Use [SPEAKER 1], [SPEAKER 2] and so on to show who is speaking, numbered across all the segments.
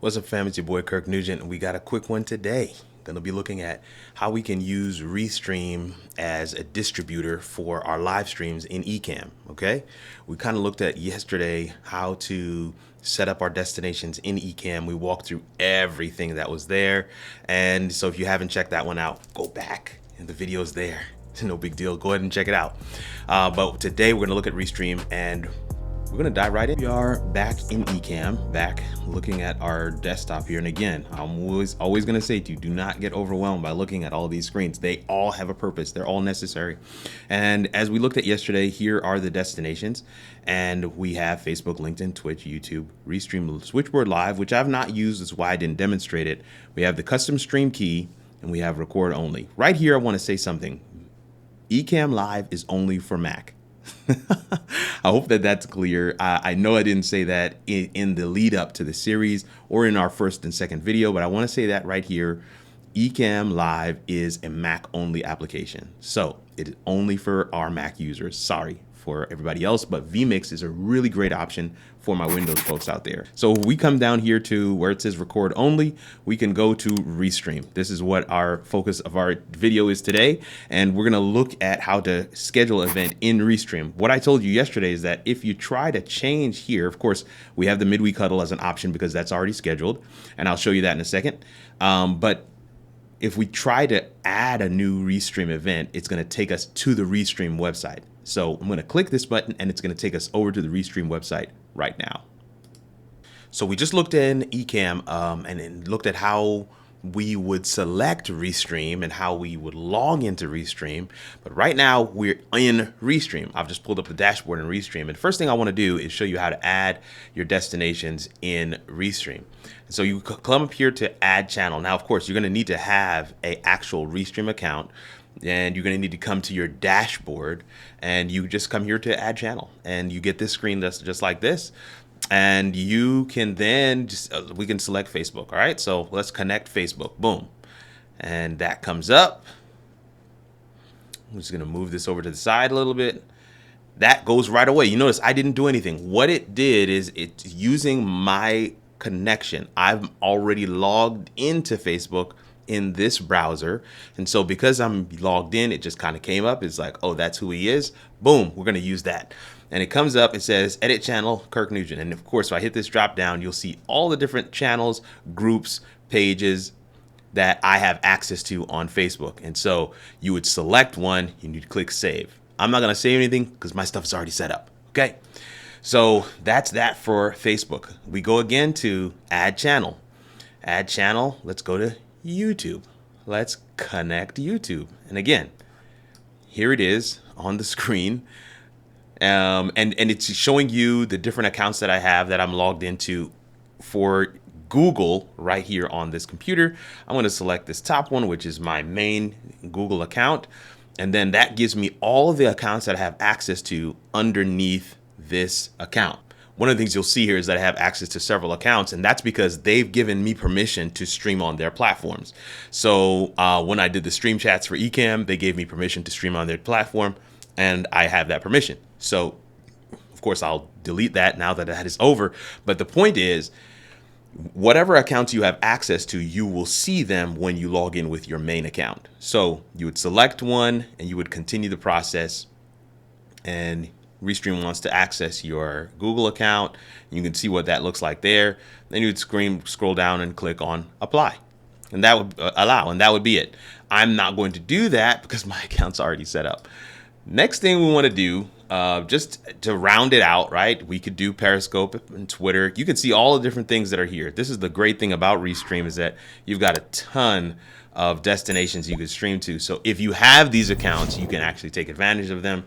[SPEAKER 1] What's up, fam? It's your boy Kirk Nugent, and we got a quick one today. Going to be looking at how we can use Restream as a distributor for our live streams in Ecamm. Okay, we kind of looked at yesterday how to set up our destinations in Ecamm. We walked through everything that was there, and so if you haven't checked that one out, go back, and the video's there. No big deal. Go ahead and check it out. But today we're going to look at Restream, and we're gonna dive right in. We are back in Ecamm, back looking at our desktop here. And again, I'm always gonna say to you, do not get overwhelmed by looking at all these screens. They all have a purpose. They're all necessary. And as we looked at yesterday, here are the destinations. And we have Facebook, LinkedIn, Twitch, YouTube, Restream, Switchboard Live, which I've not used. That's why I didn't demonstrate it. We have the custom stream key, and we have record only. Right here, I wanna say something. Ecamm Live is only for Mac. I hope that that's clear. I know I didn't say that in the lead up to the series or in our first and second video, but I want to say that right here. Ecamm Live is a Mac only application. So it is only for our Mac users. Sorry for everybody else, but vMix is a really great option for my Windows folks out there. So we come down here to where it says record only, we can go to Restream. This is what our focus of our video is today. And we're gonna look at how to schedule an event in Restream. What I told you yesterday is that if you try to change here, of course, we have the midweek huddle as an option because that's already scheduled. And I'll show you that in a second. But if we try to add a new Restream event, it's gonna take us to the Restream website. So I'm gonna click this button and it's gonna take us over to the Restream website right now. So we just looked in Ecamm and then looked at how we would select Restream and how we would log into Restream. But right now we're in Restream. I've just pulled up the dashboard in Restream. And first thing I wanna do is show you how to add your destinations in Restream. So you come up here to add channel. Now, of course, you're gonna need to have an actual Restream account, and you're gonna need to come to your dashboard and you just come here to add channel and you get this screen that's just like this. And you can then we can select Facebook. All right, so let's connect Facebook. Boom. And that comes up. I'm just gonna move this over to the side a little bit. That goes right away. You notice I didn't do anything. What it did is it's using my connection. I've already logged into Facebook in this browser. And so because I'm logged in, it just kind of came up. It's like, oh, that's who he is. Boom, we're gonna use that. And it comes up, it says edit channel, Kirk Nugent. And of course, if I hit this drop down, you'll see all the different channels, groups, pages that I have access to on Facebook. And so you would select one, you need to click save. I'm not gonna save anything because my stuff is already set up, okay? So that's that for Facebook. We go again to add channel. Add channel, let's go to YouTube. Let's connect YouTube. And again, here it is on the screen. And it's showing you the different accounts that I have that I'm logged into for Google right here on this computer. I'm going to select this top one, which is my main Google account. And then that gives me all of the accounts that I have access to underneath this account. One of the things you'll see here is that I have access to several accounts, and that's because they've given me permission to stream on their platforms. So when I did the stream chats for Ecamm, they gave me permission to stream on their platform, and I have that permission. So of course I'll delete that now that that is over. But the point is, whatever accounts you have access to, you will see them when you log in with your main account. So you would select one and you would continue the process, and Restream wants to access your Google account. You can see what that looks like there. Then you would scroll down and click on apply. And that would allow, and that would be it. I'm not going to do that because my account's already set up. Next thing we want to do, just to round it out, right? We could do Periscope and Twitter. You can see all the different things that are here. This is the great thing about Restream is that you've got a ton of destinations you could stream to. So if you have these accounts, you can actually take advantage of them.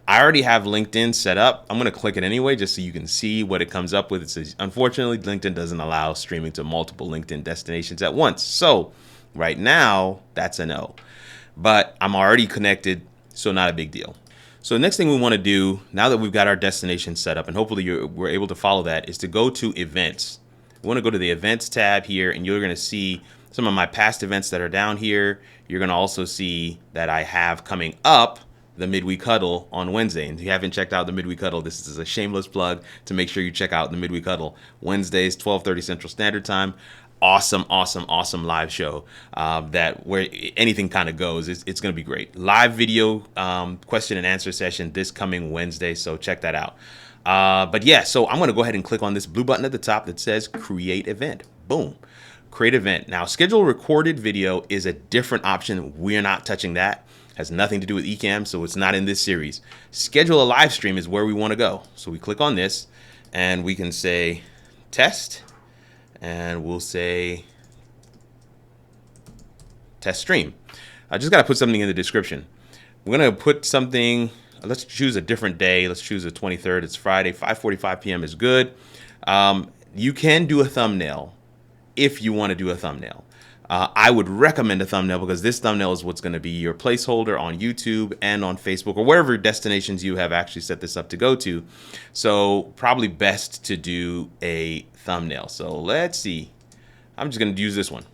[SPEAKER 1] I already have LinkedIn set up. I'm going to click it anyway, just so you can see what it comes up with. It says, unfortunately, LinkedIn doesn't allow streaming to multiple LinkedIn destinations at once. So right now, that's a no. But I'm already connected, so not a big deal. So the next thing we want to do, now that we've got our destination set up, and hopefully we're able to follow that, is to go to events. We want to go to the events tab here, and you're going to see some of my past events that are down here. You're going to also see that I have coming up the midweek huddle on Wednesday. And if you haven't checked out the midweek huddle, this is a shameless plug to make sure you check out the midweek huddle. Wednesdays, 12:30 Central Standard Time. Awesome live show that where anything kind of goes. It's going to be great. Live video question and answer session this coming Wednesday, so check that out. But yeah, so I'm going to go ahead and click on this blue button at the top that says create event. Boom. Create event. Now, schedule recorded video is a different option. We're not touching that. Has nothing to do with Ecamm, so it's not in this series. Schedule a live stream is where we want to go. So we click on this and we can say test, and we'll say test stream. I just got to put something in the description. We're going to put something, let's choose a different day. Let's choose the 23rd. It's Friday, 5:45 p.m. is good. You can do a thumbnail if you want to do a thumbnail. I would recommend a thumbnail because this thumbnail is what's going to be your placeholder on YouTube and on Facebook or wherever destinations you have actually set this up to go to. So probably best to do a thumbnail. So let's see. I'm just going to use this one.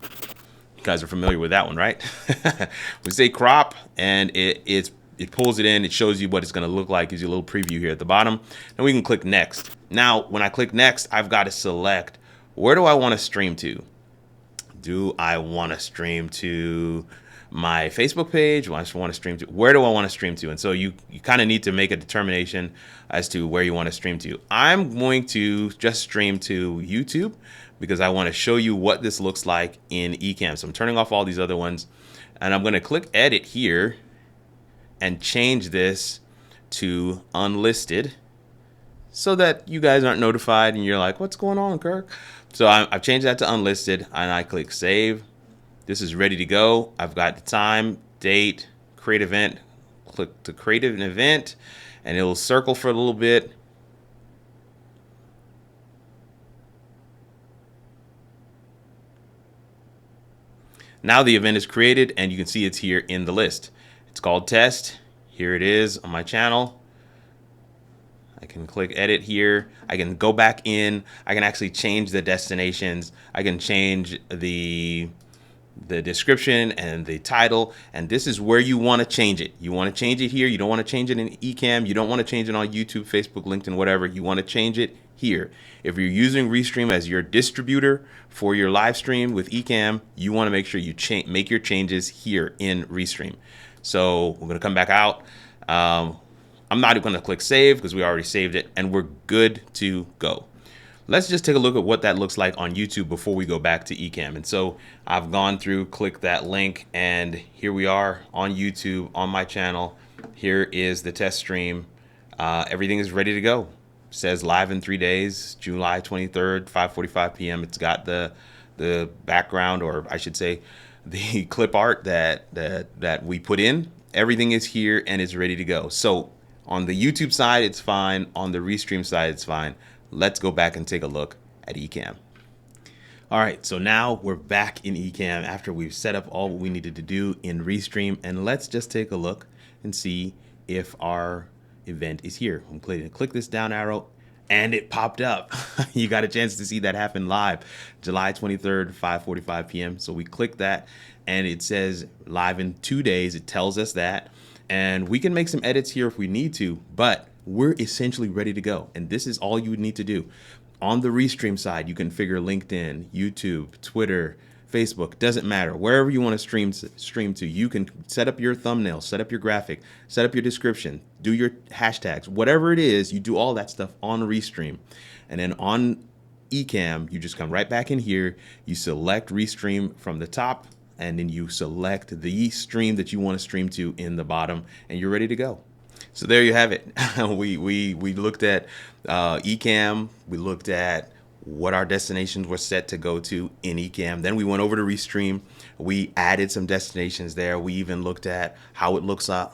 [SPEAKER 1] You guys are familiar with that one, right? We say crop and it pulls it in. It shows you what it's going to look like. Gives you a little preview here at the bottom. And we can click next. Now, when I click next, I've got to select where do I want to stream to? Do I want to stream to my Facebook page? Do I want to stream to? Where do I want to stream to? And so you kind of need to make a determination as to where you want to stream to. I'm going to just stream to YouTube because I want to show you what this looks like in Ecamm. So I'm turning off all these other ones and I'm going to click edit here and change this to unlisted so that you guys aren't notified and you're like, what's going on, Kirk? So I've changed that to unlisted and I click save. This is ready to go. I've got the time, date, create event. Click to create an event and it'll circle for a little bit. Now the event is created and you can see it's here in the list. It's called test. Here it is on my channel. I can click edit here. I can go back in. I can actually change the destinations. I can change the description and the title. And this is where you want to change it. You want to change it here. You don't want to change it in Ecamm. You don't want to change it on YouTube, Facebook, LinkedIn, whatever. You want to change it here. If you're using Restream as your distributor for your live stream with Ecamm, you want to make sure you make your changes here in Restream. So we're going to come back out. I'm not going to click save because we already saved it and we're good to go. Let's just take a look at what that looks like on YouTube before we go back to Ecamm. And so I've gone through, clicked that link, and here we are on YouTube on my channel. Here is the test stream. Everything is ready to go. It says live in 3 days, July 23rd, 5:45 p.m. It's got the background, or I should say the clip art that we put in. Everything is here and it's ready to go. So on the YouTube side, it's fine. On the Restream side, it's fine. Let's go back and take a look at Ecamm. All right, so now we're back in Ecamm after we've set up all what we needed to do in Restream, and let's just take a look and see if our event is here. I'm going to click this down arrow, and it popped up. You got a chance to see that happen live, July 23rd, 5:45 p.m. So we click that, and it says live in 2 days. It tells us that. And we can make some edits here if we need to, but we're essentially ready to go. And this is all you would need to do. On the Restream side, you can configure LinkedIn, YouTube, Twitter, Facebook, doesn't matter. Wherever you want to stream to, you can set up your thumbnail, set up your graphic, set up your description, do your hashtags, whatever it is, you do all that stuff on Restream. And then on Ecamm, you just come right back in here, you select Restream from the top, and then you select the stream that you want to stream to in the bottom, and you're ready to go. So there you have it. we looked at Ecamm. We looked at what our destinations were set to go to in Ecamm. Then we went over to Restream. We added some destinations there. We even looked at how it looks on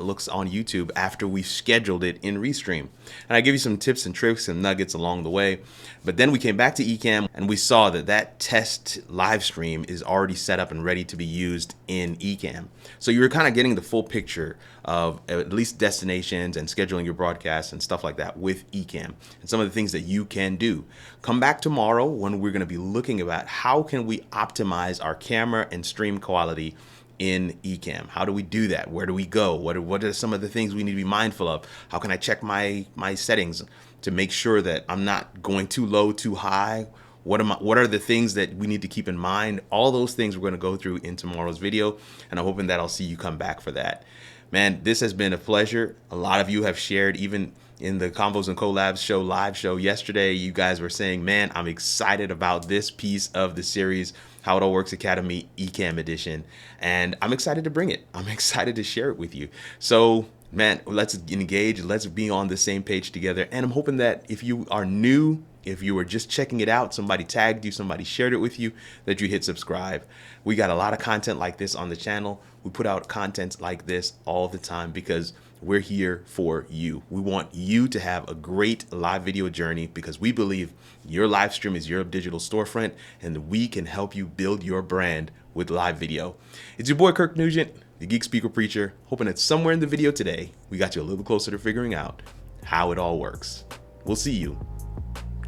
[SPEAKER 1] YouTube after we scheduled it in Restream. And I give you some tips and tricks and nuggets along the way. But then we came back to Ecamm and we saw that that test live stream is already set up and ready to be used in Ecamm. So you were kind of getting the full picture of at least destinations and scheduling your broadcasts and stuff like that with Ecamm and some of the things that you can do. Come back tomorrow when we're going to be looking about how can we optimize our camera and stream quality in Ecamm. How do we do that? Where do we go? What are some of the things we need to be mindful of? How can I check my settings to make sure that I'm not going too low, too high? What are the things that we need to keep in mind? All those things we're going to go through in tomorrow's video, and I'm hoping that I'll see you come back for that. Man, this has been a pleasure. A lot of you have shared, even in the Combos and Collabs live show yesterday, you guys were saying, man, I'm excited about this piece of the series, How It All Works Academy Ecamm Edition, and I'm excited to bring it. I'm excited to share it with you. So man, let's engage, let's be on the same page together. And I'm hoping that if you are new, if you were just checking it out, somebody tagged you, somebody shared it with you, that you hit subscribe. We got a lot of content like this on the channel. We put out content like this all the time because we're here for you. We want you to have a great live video journey because we believe your live stream is your digital storefront and we can help you build your brand with live video. It's your boy Kirk Nugent, the Geek Speaker Preacher, hoping that somewhere in the video today, we got you a little closer to figuring out how it all works. We'll see you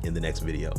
[SPEAKER 1] in the next video.